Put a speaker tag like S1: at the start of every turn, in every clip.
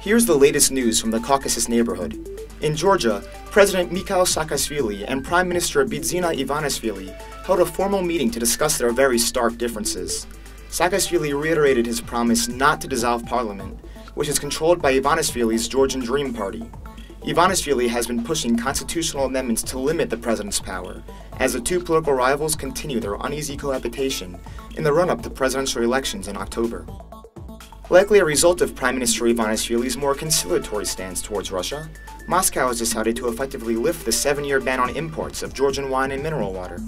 S1: Here's the latest news from the Caucasus Neighborhood. In Georgia, President Mikhail Saakashvili and Prime Minister Bidzina Ivanishvili held a formal meeting to discuss their very stark differences. Saakashvili reiterated his promise not to dissolve parliament, which is controlled by Ivanishvili's Georgian Dream Party. Ivanishvili has been pushing constitutional amendments to limit the president's power, as the two political rivals continue their uneasy cohabitation in the run-up to presidential elections in October. Likely a result of Prime Minister Ivanishvili's more conciliatory stance towards Russia, Moscow has decided to effectively lift the 7-year ban on imports of Georgian wine and mineral water.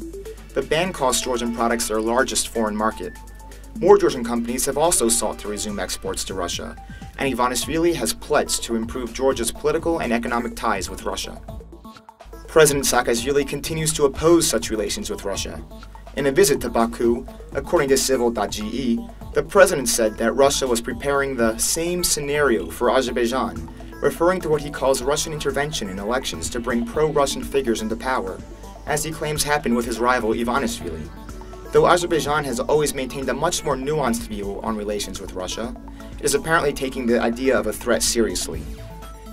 S1: The ban costs Georgian products their largest foreign market. More Georgian companies have also sought to resume exports to Russia, and Ivanishvili has pledged to improve Georgia's political and economic ties with Russia. President Saakashvili continues to oppose such relations with Russia. In a visit to Baku, according to Civil.ge, the president said that Russia was preparing the same scenario for Azerbaijan, referring to what he calls Russian intervention in elections to bring pro-Russian figures into power, as he claims happened with his rival Ivanishvili. Though Azerbaijan has always maintained a much more nuanced view on relations with Russia, it is apparently taking the idea of a threat seriously.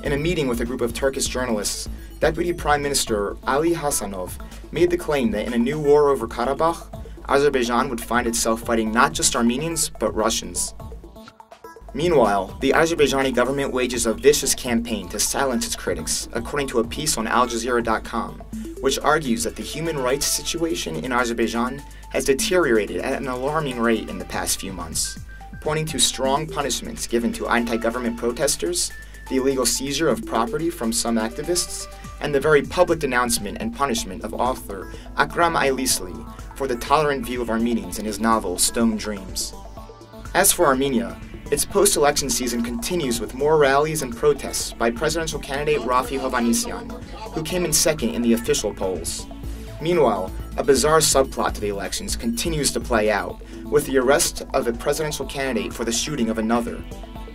S1: In a meeting with a group of Turkish journalists, Deputy Prime Minister Ali Hasanov made the claim that in a new war over Karabakh, Azerbaijan would find itself fighting not just Armenians, but Russians. Meanwhile, the Azerbaijani government wages a vicious campaign to silence its critics, according to a piece on al-jazeera.com, which argues that the human rights situation in Azerbaijan has deteriorated at an alarming rate in the past few months, pointing to strong punishments given to anti-government protesters, the illegal seizure of property from some activists, and the very public denouncement and punishment of author Akram Aylisli for the tolerant view of Armenians in his novel Stone Dreams. As for Armenia, its post-election season continues with more rallies and protests by presidential candidate Rafi Hovhannisyan, who came in second in the official polls. Meanwhile, a bizarre subplot to the elections continues to play out, with the arrest of a presidential candidate for the shooting of another.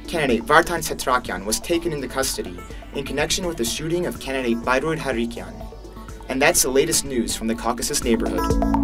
S1: Candidate Vartan Setrakian was taken into custody in connection with the shooting of candidate Bayrut Harikyan. And that's the latest news from the Caucasus Neighborhood.